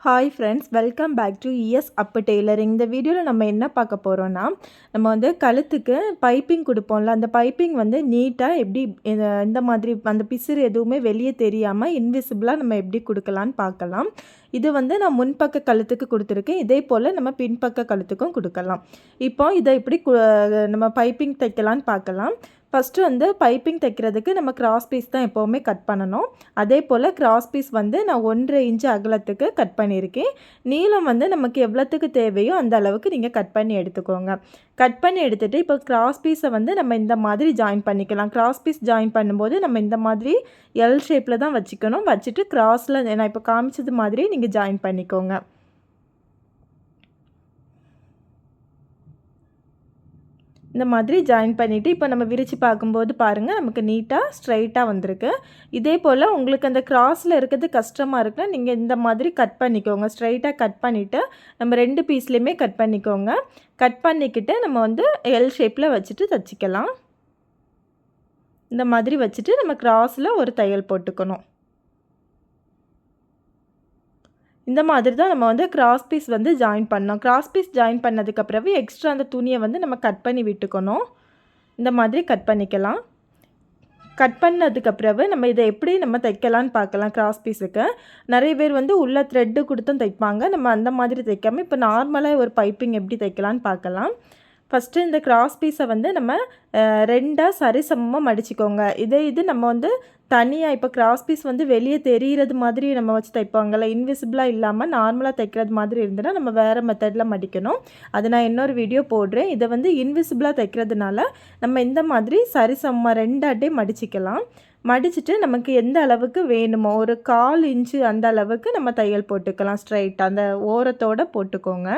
Hi friends, welcome back to ES Appu tailoring. இந்த வீடியோவில் நம்ம என்ன பார்க்க போகிறோன்னா, நம்ம வந்து கழுத்துக்கு பைப்பிங் கொடுப்போம்ல, அந்த பைப்பிங் வந்து நீட்டாக எப்படி இந்த மாதிரி அந்த பிசிறு எதுவுமே வெளியே தெரியாமல் இன்விசிபிளாக நம்ம எப்படி கொடுக்கலான்னு பார்க்கலாம். இது வந்து நான் முன்பக்க கழுத்துக்கு கொடுத்துருக்கேன். இதே போல் நம்ம பின்பக்க கழுத்துக்கும் கொடுக்கலாம். இப்போ இதை எப்படி நம்ம பைப்பிங் தைக்கலான்னு பார்க்கலாம். ஃபஸ்ட்டு வந்து பைப்பிங் தைக்கிறதுக்கு நம்ம கிராஸ் பீஸ் தான் எப்போவுமே கட் பண்ணணும். அதே போல் கிராஸ் பீஸ் வந்து நான் 1.5 இன்ச்சு அகலத்துக்கு கட் பண்ணியிருக்கேன். நீளம் வந்து நமக்கு எவ்வளோத்துக்கு தேவையோ அந்த அளவுக்கு நீங்கள் கட் பண்ணி எடுத்துக்கோங்க. கட் பண்ணி எடுத்துகிட்டு இப்போ கிராஸ் பீஸை வந்து நம்ம இந்த மாதிரி ஜாயின் பண்ணிக்கலாம். கிராஸ் பீஸ் ஜாயின் பண்ணும்போது நம்ம இந்த மாதிரி எல் ஷேப்பில் தான் வச்சுக்கணும். வச்சுட்டு கிராஸில் நான் இப்போ காமிச்சது மாதிரி நீங்கள் ஜாயின் பண்ணிக்கோங்க. இந்த மாதிரி ஜாயின் பண்ணிவிட்டு இப்போ நம்ம விரித்து பார்க்கும்போது பாருங்கள், நமக்கு நீட்டாக ஸ்ட்ரைட்டாக வந்திருக்கு. இதே போல் உங்களுக்கு அந்த கிராஸில் இருக்கிறது கஷ்டமாக இருக்குன்னா நீங்கள் இந்த மாதிரி கட் பண்ணிக்கோங்க. ஸ்ட்ரைட்டாக கட் பண்ணிவிட்டு நம்ம 2 பீஸ்லேயுமே கட் பண்ணிக்கோங்க. கட் பண்ணிக்கிட்டு நம்ம வந்து எல் ஷேப்பில் வச்சுட்டு தச்சுக்கலாம். இந்த மாதிரி வச்சுட்டு நம்ம கிராஸில் ஒரு தையல் போட்டுக்கணும். இந்த மாதிரி தான் நம்ம வந்து கிராஸ் பீஸ் வந்து ஜாயின் பண்ணோம். கிராஸ் பீஸ் ஜாயின் பண்ணதுக்கு பிறகு எக்ஸ்ட்ரா அந்த துணியை வந்து நம்ம கட் பண்ணி விட்டுக்கணும். இந்த மாதிரி கட் பண்ணிக்கலாம். கட் பண்ணதுக்கு பிறகு நம்ம இதை எப்படி நம்ம தைக்கலான்னு பார்க்கலாம். கிராஸ் பீஸுக்கு நிறைய பேர் வந்து உள்ள த்ரெட்டு கொடுத்தும் தைப்பாங்க. நம்ம அந்த மாதிரி தைக்காமல் இப்போ நார்மலாக ஒரு பைப்பிங் எப்படி தைக்கலான்னு பார்க்கலாம். ஃபஸ்ட்டு இந்த கிராஸ் பீஸை வந்து நம்ம 2ஆக சரிசமமாக மடிச்சுக்கோங்க. இது நம்ம வந்து தனியாக இப்போ கிராஸ் பீஸ் வந்து வெளியே தெரிகிறது மாதிரி நம்ம வச்சு தைப்பாங்கள்ல, இன்விசிபிளாக இல்லாமல் நார்மலாக தைக்கிறது மாதிரி இருந்ததுன்னா நம்ம வேறு மெத்தடில் மடிக்கணும். அது நான் இன்னொரு வீடியோ போடுறேன். இதை வந்து இன்விசிபிளாக தைக்கிறதுனால நம்ம இந்த மாதிரி சரிசமமாக 2ஆட்டே மடிச்சிக்கலாம். மடிச்சுட்டு நமக்கு எந்த அளவுக்கு வேணுமோ ஒரு 1/4 இன்ச்சு அந்த அளவுக்கு நம்ம தையல் போட்டுக்கலாம். ஸ்ட்ரைட்டாக அந்த ஓரத்தோடு போட்டுக்கோங்க.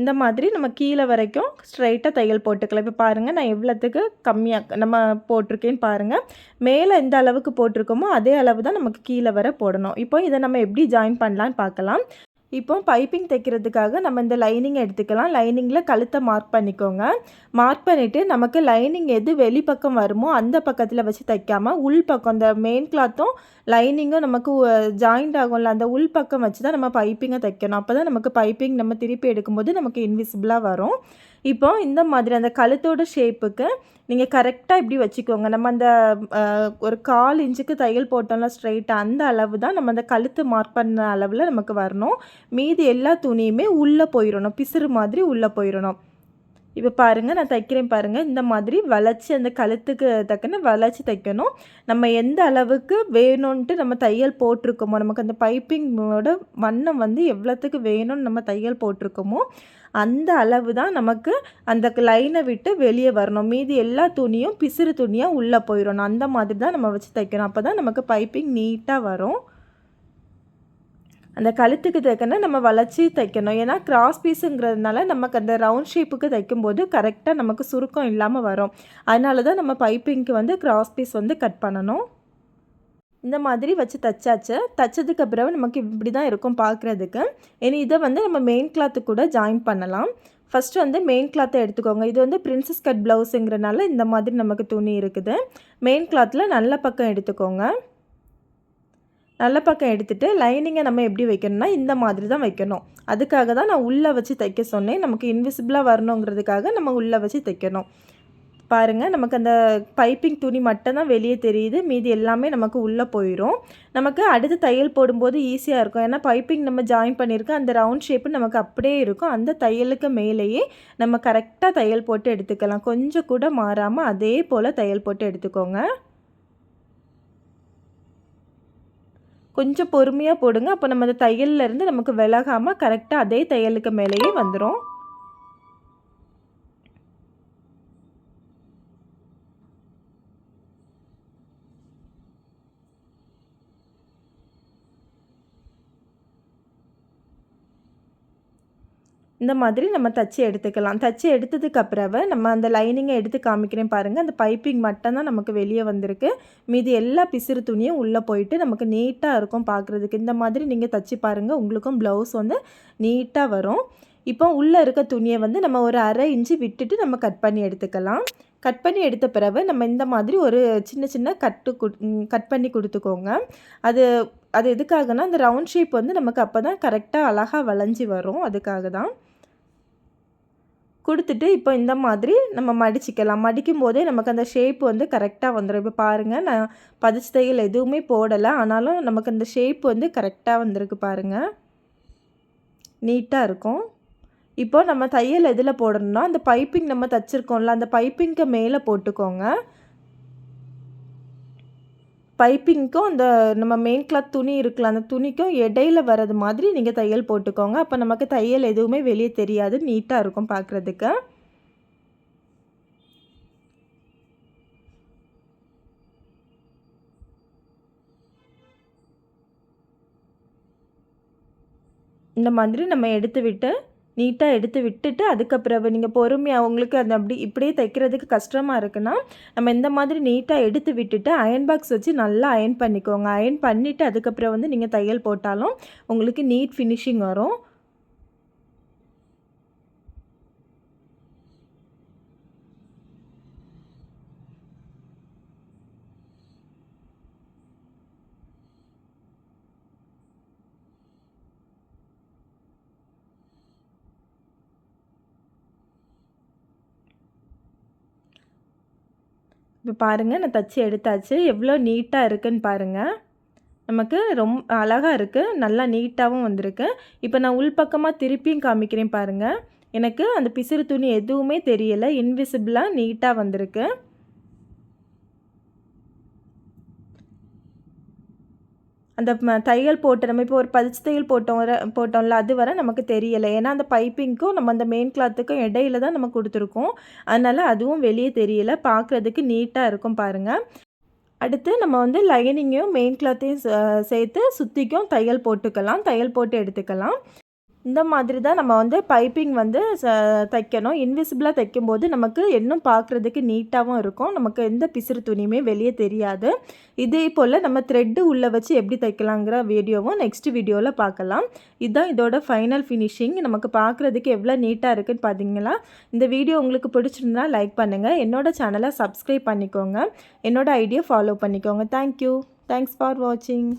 இந்த மாதிரி நம்ம கீழே வரைக்கும் ஸ்ட்ரைட்டாக தையல் போட்டுக்கலாம். இப்போ பாருங்கள், நான் எவ்வளோத்துக்கு கம்மியாக நம்ம போட்டிருக்கேன்னு பாருங்கள். மேலே எந்த அளவுக்கு போட்டிருக்கோமோ அதே அளவு தான் நமக்கு கீழே வர போடணும். இப்போ இதை நம்ம எப்படி ஜாயின் பண்ணலான்னு பார்க்கலாம். இப்போ பைப்பிங் தைக்கிறதுக்காக நம்ம இந்த லைனிங் எடுத்துக்கலாம். லைனிங்கில் கழுத்தை மார்க் பண்ணிக்கோங்க. மார்க் பண்ணிவிட்டு நமக்கு லைனிங் எது வெளிப்பக்கம் வருமோ அந்த பக்கத்தில் வச்சு தைக்காமல் உள் பக்கம் இந்த மெயின் கிளாத்தும் லைனிங்கும் நமக்கு ஜாயிண்ட் ஆகும்ல, அந்த உள் பக்கம் வச்சு தான் நம்ம பைப்பிங்கை தைக்கணும். அப்போ தான் நமக்கு பைப்பிங் நம்ம திருப்பி எடுக்கும்போது நமக்கு இன்விசிபிளாக வரும். இப்போ இந்த மாதிரி அந்த கழுத்தோட ஷேப்புக்கு நீங்கள் கரெக்டாக இப்படி வச்சுக்கோங்க. நம்ம அந்த ஒரு 1/4 இன்ச்சுக்கு தையல் போட்டோம்ல ஸ்ட்ரைட்டாக, அந்த அளவு தான் நம்ம அந்த கழுத்து மார்க் பண்ண அளவில் நமக்கு வரணும். மீதி எல்லா துணியுமே உள்ளே போயிடணும், பிசுறு மாதிரி உள்ளே போயிடணும். இப்போ பாருங்கள், நான் தைக்கிறேன் பாருங்கள். இந்த மாதிரி வளைச்சி அந்த கழுத்துக்கு தக்கன வளைச்சி தைக்கணும். நம்ம எந்த அளவுக்கு வேணும்ன்ட்டு நம்ம தையல் போட்டிருக்கோமோ, நமக்கு அந்த பைப்பிங்கோட வண்ணம் வந்து எவ்வளோத்துக்கு வேணும்னு நம்ம தையல் போட்டிருக்கோமோ அந்த அளவு தான் நமக்கு அந்த லைனை விட்டு வெளியே வரணும். மீதி எல்லா துணியும் பிசுறு துணியாக உள்ளே போயிடணும். அந்த மாதிரி தான் நம்ம வச்சு தைக்கணும். அப்போ தான் நமக்கு பைப்பிங் நீட்டாக வரும். அந்த கழுத்துக்கு தைக்கணும் நம்ம வளைச்சி தைக்கணும். ஏன்னா கிராஸ் பீஸுங்கிறதுனால நமக்கு அந்த ரவுண்ட் ஷேப்புக்கு தைக்கும்போது கரெக்டாக நமக்கு சுருக்கம் இல்லாமல் வரும். அதனால தான் நம்ம பைப்பிங்க்கு வந்து கிராஸ் பீஸ் வந்து கட் பண்ணணும். இந்த மாதிரி வச்சு தைச்சாச்சு. தைச்சதுக்கு அப்புறம் நமக்கு இப்படி தான் இருக்கும் பார்க்குறதுக்கு. இனி இதை வந்து நம்ம மெயின் கிளாத்து கூட ஜாயின் பண்ணலாம். ஃபஸ்ட்டு வந்து மெயின் கிளாத்தை எடுத்துக்கோங்க. இது வந்து பிரின்சஸ் கட் ப்ளவுஸுங்கிறனால இந்த மாதிரி நமக்கு துணி இருக்குது. மெயின் கிளாத்தில் நல்ல பக்கம் எடுத்துக்கோங்க. நல்ல பக்கம் எடுத்துகிட்டு லைனிங்கை நம்ம எப்படி வைக்கணும்னா இந்த மாதிரி தான் வைக்கணும். அதுக்காக தான் நான் உள்ளே வச்சு தைக்க சொன்னேன். நமக்கு இன்விசிபிளாக வரணுங்கிறதுக்காக நம்ம உள்ளே வச்சு தைக்கணும். பாருங்கள், நமக்கு அந்த பைப்பிங் துணி மட்டும்தான் வெளியே தெரியுது. மீதி எல்லாமே நமக்கு உள்ளே போயிடும். நமக்கு அடுத்து தையல் போடும்போது ஈஸியாக இருக்கும். ஏன்னா பைப்பிங் நம்ம ஜாயின் பண்ணியிருக்கோம், அந்த ரவுண்ட் ஷேப்பு நமக்கு அப்படியே இருக்கும். அந்த தையலுக்கு மேலேயே நம்ம கரெக்டாக தையல் போட்டு எடுத்துக்கலாம். கொஞ்சம் கூட மாறாமல் அதே போல் தையல் போட்டு எடுத்துக்கோங்க. கொஞ்சம் பொறுமையாக போடுங்க. அப்போ நம்ம அந்த தையல்லேருந்து நமக்கு விலகாமல் கரெக்டாக அதே தையலுக்கு மேலேயே வந்துடும். இந்த மாதிரி நம்ம தச்சு எடுத்துக்கலாம். தச்சு எடுத்ததுக்கு அப்புறவு நம்ம அந்த லைனிங்கை எடுத்து காமிக்கிறேன் பாருங்கள். அந்த பைப்பிங் மட்டும் தான் நமக்கு வெளியே வந்திருக்கு. மீதி எல்லா பிசிறு துணியும் உள்ளே போயிட்டு நமக்கு நீட்டாக இருக்கும் பார்க்குறதுக்கு. இந்த மாதிரி நீங்கள் தச்சு பாருங்கள், உங்களுக்கும் ப்ளவுஸ் வந்து நீட்டாக வரும். இப்போ உள்ளே இருக்க துணியை வந்து நம்ம ஒரு 1/2 இன்ச்சு விட்டுட்டு நம்ம கட் பண்ணி எடுத்துக்கலாம். கட் பண்ணி எடுத்த பிறகு நம்ம இந்த மாதிரி ஒரு சின்ன சின்ன கட் பண்ணி கொடுத்துக்கோங்க. அது அது எதுக்காகனா அந்த ரவுண்ட் ஷேப் வந்து நமக்கு அப்போ தான் கரெக்டாக அழகாக வளைஞ்சி வரும். அதுக்காக தான் கொடுத்துட்டு இப்போ இந்த மாதிரி நம்ம மடிச்சிக்கலாம். மடிக்கும் போதே நமக்கு அந்த ஷேப் வந்து கரெக்டாக வந்துடும். இப்போ பாருங்கள், நான் பதிச்சு தையல் எதுவுமே போடலை, ஆனாலும் நமக்கு அந்த ஷேப் வந்து கரெக்டாக வந்திருக்கு பாருங்கள், நீட்டாக இருக்கும். இப்போ நம்ம தையல் எதில் போடணும்னா அந்த பைப்பிங் நம்ம தைச்சிருக்கோம்ல அந்த பைப்பிங்க்கு மேலே போட்டுக்கோங்க. பைப்பிங்க்கும் அந்த நம்ம மெயின் கிளாத் துணி இருக்குல்ல அந்த துணிக்கும் இடையில வர்றது மாதிரி நீங்கள் தையல் போட்டுக்கோங்க. அப்போ நமக்கு தையல் எதுவுமே வெளியே தெரியாது, நீட்டாக இருக்கும் பார்க்குறதுக்கு. இந்த மாதிரி நம்ம நீட்டாக எடுத்து விட்டுட்டு அதுக்கப்புறம் நீங்கள் பொறுமையாக உங்களுக்கு அந்த இப்படியே தைக்கிறதுக்கு கஷ்டமாக இருக்குன்னா நம்ம இந்த மாதிரி நீட்டாக எடுத்து விட்டுட்டு அயன் பாக்ஸ் வச்சு நல்லா அயன் பண்ணிக்கோங்க. அயன் பண்ணிவிட்டு அதுக்கப்புறம் வந்து நீங்கள் தையல் போட்டாலும் உங்களுக்கு நீட் ஃபினிஷிங் வரும். இப்போ பாருங்கள், நான் தச்சு எடுத்தாச்சு. எவ்வளோ நீட்டாக இருக்குதுன்னு பாருங்கள். நமக்கு ரொம்ப அழகாக இருக்குது, நல்லா நீட்டாகவும் வந்திருக்கு. இப்போ நான் உள்பக்கமாக திருப்பியும் காமிக்கிறேன் பாருங்கள். எனக்கு அந்த பிசிறு துணி எதுவுமே தெரியலை, இன்விசிபிளாக நீட்டாக வந்திருக்கு. அந்த தையல் போட்டு நம்ம இப்போ ஒரு பதிச்சு தையல் போட்டோம்ல அது வர நமக்கு தெரியலை. ஏன்னா அந்த பைப்பிங்க்கும் நம்ம அந்த மெயின் கிளாத்துக்கும் இடையில தான் நம்ம கொடுத்துருக்கோம். அதனால் அதுவும் வெளியே தெரியலை, பார்க்குறதுக்கு நீட்டாக இருக்கும் பாருங்கள். அடுத்து நம்ம வந்து லைனிங்கையும் மெயின் கிளாத்தையும் சேர்த்து சுற்றிக்கும் தையல் போட்டு எடுத்துக்கலாம். இந்த மாதிரி தான் நம்ம வந்து பைப்பிங் வந்து தைக்கணும். இன்விசிபிளாக தைக்கும்போது நமக்கு இன்னும் பார்க்குறதுக்கு நீட்டாகவும் இருக்கும். நமக்கு எந்த பிசிறு துணியுமே வெளியே தெரியாது. இதே போல் நம்ம த்ரெட்டு உள்ளே வச்சு எப்படி தைக்கலாங்கிற வீடியோவும் நெக்ஸ்ட் வீடியோவில் பார்க்கலாம். இதுதான் இதோட ஃபைனல் ஃபினிஷிங். நமக்கு பார்க்குறதுக்கு எவ்வளோ நீட்டாக இருக்குதுன்னு பார்த்தீங்களா? இந்த வீடியோ உங்களுக்கு பிடிச்சிருந்தா லைக் பண்ணுங்கள். என்னோடய சேனலை சப்ஸ்கிரைப் பண்ணிக்கோங்க. என்னோடய ஐடியா ஃபாலோ பண்ணிக்கோங்க. தேங்க்யூ. தேங்க்ஸ் ஃபார் வாட்சிங்.